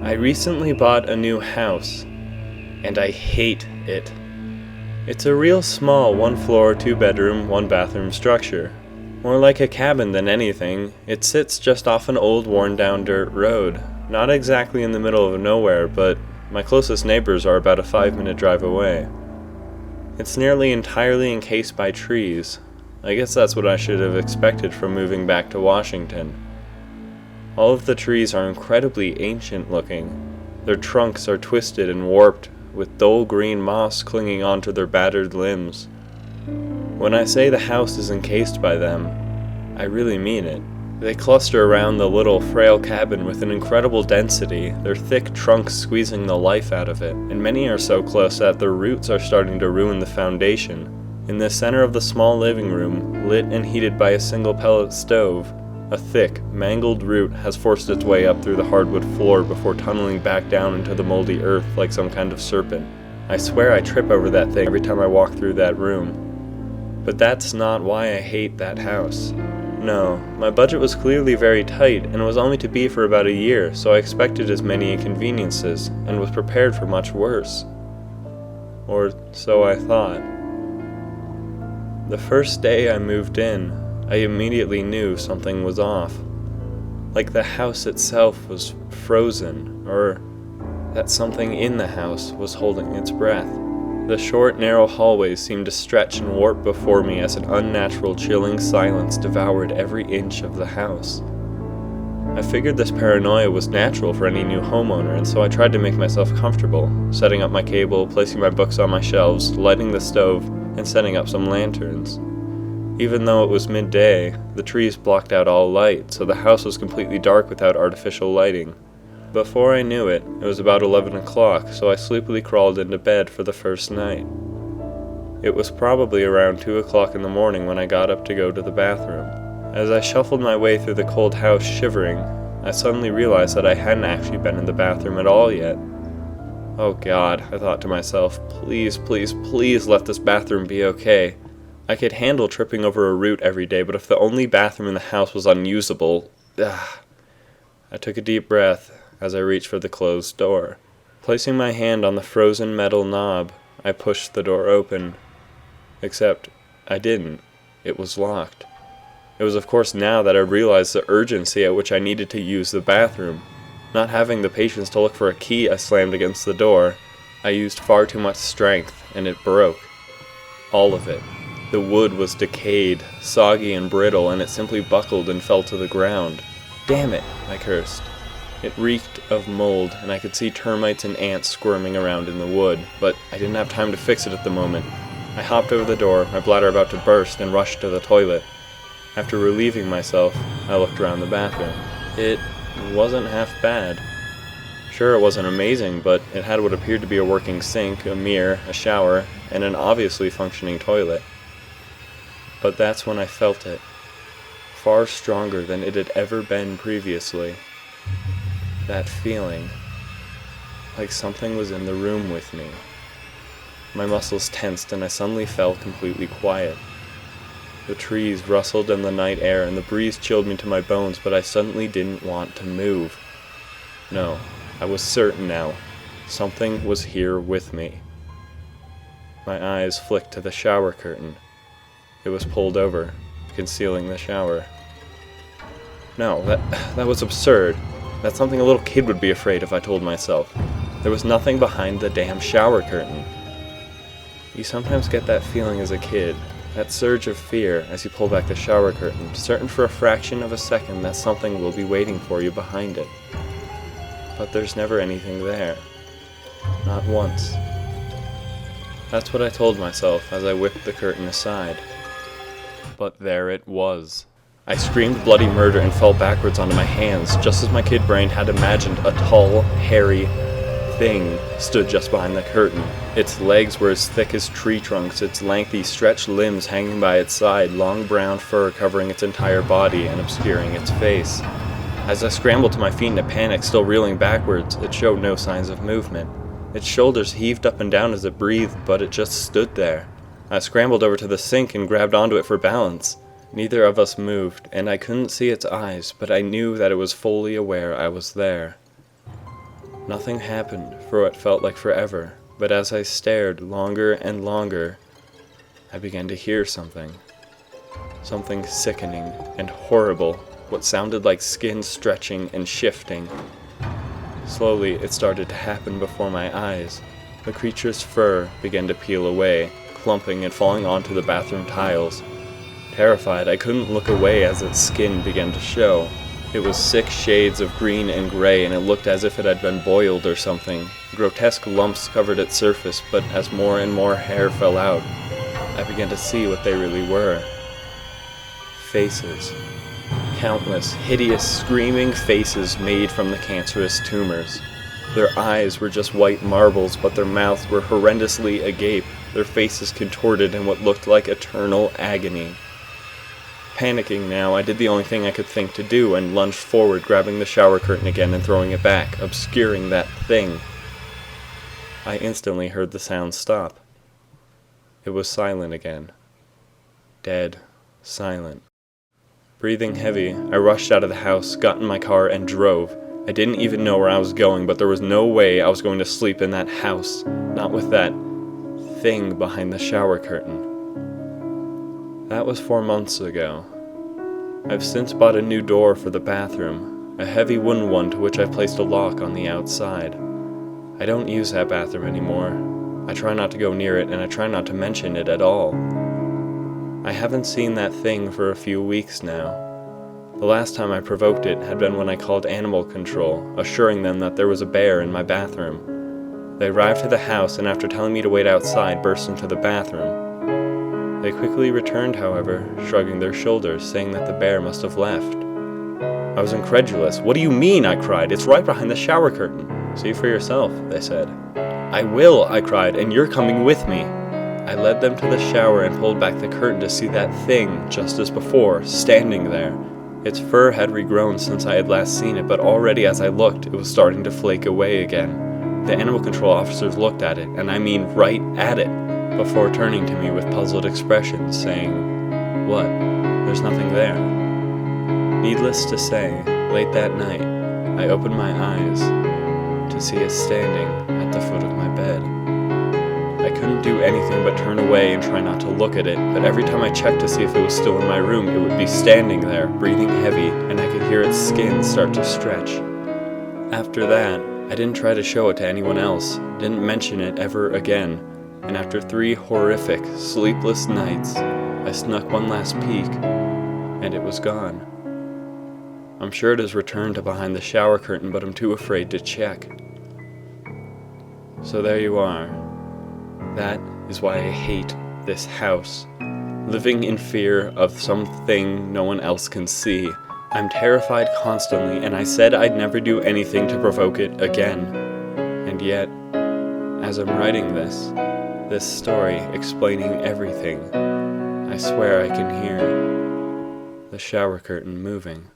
I recently bought a new house, and I hate it. It's a real small 1-floor, 2-bedroom, 1-bathroom structure. More like a cabin than anything. It sits just off an old worn-down dirt road. Not exactly in the middle of nowhere, but my closest neighbors are about a 5-minute drive away. It's nearly entirely encased by trees. I guess that's what I should have expected from moving back to Washington. All of the trees are incredibly ancient looking. Their trunks are twisted and warped, with dull green moss clinging onto their battered limbs. When I say the house is encased by them, I really mean it. They cluster around the little frail cabin with an incredible density, their thick trunks squeezing the life out of it, and many are so close that their roots are starting to ruin the foundation. In the center of the small living room, lit and heated by a single pellet stove, a thick, mangled root has forced its way up through the hardwood floor before tunneling back down into the moldy earth like some kind of serpent. I swear I trip over that thing every time I walk through that room. But that's not why I hate that house. No, my budget was clearly very tight and was only to be for about a year, so I expected as many inconveniences and was prepared for much worse. Or so I thought. The first day I moved in, I immediately knew something was off. Like the house itself was frozen, or that something in the house was holding its breath. The short, narrow hallways seemed to stretch and warp before me as an unnatural, chilling silence devoured every inch of the house. I figured this paranoia was natural for any new homeowner, and so I tried to make myself comfortable, setting up my cable, placing my books on my shelves, lighting the stove, and setting up some lanterns. Even though it was midday, the trees blocked out all light, so the house was completely dark without artificial lighting. Before I knew it, it was about 11 o'clock, so I sleepily crawled into bed for the first night. It was probably around 2 o'clock in the morning when I got up to go to the bathroom. As I shuffled my way through the cold house shivering, I suddenly realized that I hadn't actually been in the bathroom at all yet. Oh God, I thought to myself, please, please, please let this bathroom be okay. I could handle tripping over a root every day, but if the only bathroom in the house was unusable, I took a deep breath as I reached for the closed door. Placing my hand on the frozen metal knob, I pushed the door open. Except, I didn't. It was locked. It was of course now that I realized the urgency at which I needed to use the bathroom. Not having the patience to look for a key, I slammed against the door. I used far too much strength, and it broke. All of it. The wood was decayed, soggy and brittle, and it simply buckled and fell to the ground. Damn it, I cursed. It reeked of mold, and I could see termites and ants squirming around in the wood, but I didn't have time to fix it at the moment. I hopped over the door, my bladder about to burst, and rushed to the toilet. After relieving myself, I looked around the bathroom. It wasn't half bad. Sure, it wasn't amazing, but it had what appeared to be a working sink, a mirror, a shower, and an obviously functioning toilet. But that's when I felt it, far stronger than it had ever been previously. That feeling, like something was in the room with me. My muscles tensed and I suddenly felt completely quiet. The trees rustled in the night air and the breeze chilled me to my bones, but I suddenly didn't want to move. No, I was certain now. Something was here with me. My eyes flicked to the shower curtain. It was pulled over, concealing the shower. No, that was absurd. That's something a little kid would be afraid of, I told myself. There was nothing behind the damn shower curtain. You sometimes get that feeling as a kid, that surge of fear as you pull back the shower curtain, certain for a fraction of a second that something will be waiting for you behind it. But there's never anything there. Not once. That's what I told myself as I whipped the curtain aside. But there it was. I screamed bloody murder and fell backwards onto my hands, just as my kid brain had imagined. A tall, hairy thing stood just behind the curtain. Its legs were as thick as tree trunks, its lengthy, stretched limbs hanging by its side, long brown fur covering its entire body and obscuring its face. As I scrambled to my feet in a panic, still reeling backwards, it showed no signs of movement. Its shoulders heaved up and down as it breathed, but it just stood there. I scrambled over to the sink and grabbed onto it for balance. Neither of us moved, and I couldn't see its eyes, but I knew that it was fully aware I was there. Nothing happened for what felt like forever, but as I stared longer and longer, I began to hear something. Something sickening and horrible, what sounded like skin stretching and shifting. Slowly, it started to happen before my eyes. The creature's fur began to peel away, clumping and falling onto the bathroom tiles. Terrified, I couldn't look away as its skin began to show. It was 6 shades of green and gray, and it looked as if it had been boiled or something. Grotesque lumps covered its surface, but as more and more hair fell out, I began to see what they really were. Faces. Countless, hideous, screaming faces made from the cancerous tumors. Their eyes were just white marbles, but their mouths were horrendously agape, their faces contorted in what looked like eternal agony. Panicking now, I did the only thing I could think to do and lunged forward, grabbing the shower curtain again and throwing it back, obscuring that thing. I instantly heard the sound stop. It was silent again. Dead, silent. Breathing heavy, I rushed out of the house, got in my car, and drove. I didn't even know where I was going, but there was no way I was going to sleep in that house, not with that thing behind the shower curtain. That was 4 months ago. I've since bought a new door for the bathroom, a heavy wooden one to which I placed a lock on the outside. I don't use that bathroom anymore. I try not to go near it, and I try not to mention it at all. I haven't seen that thing for a few weeks now. The last time I provoked it had been when I called animal control, assuring them that there was a bear in my bathroom. They arrived to the house, and after telling me to wait outside, burst into the bathroom. They quickly returned, however, shrugging their shoulders, saying that the bear must have left. I was incredulous. "What do you mean?" I cried. "It's right behind the shower curtain." "See for yourself," they said. "I will," I cried, "and you're coming with me." I led them to the shower and pulled back the curtain to see that thing, just as before, standing there. Its fur had regrown since I had last seen it, but already as I looked, it was starting to flake away again. The animal control officers looked at it, and I mean right at it, before turning to me with puzzled expressions, saying, "What? There's nothing there." Needless to say, late that night, I opened my eyes to see it standing at the foot of my bed. I couldn't do anything but turn away and try not to look at it, but every time I checked to see if it was still in my room, it would be standing there, breathing heavy, and I could hear its skin start to stretch. After that, I didn't try to show it to anyone else, didn't mention it ever again, and after 3 horrific, sleepless nights, I snuck one last peek, and it was gone. I'm sure it has returned to behind the shower curtain, but I'm too afraid to check. So there you are. That is why I hate this house. Living in fear of something no one else can see. I'm terrified constantly, and I said I'd never do anything to provoke it again. And yet, as I'm writing this story explaining everything, I swear I can hear the shower curtain moving.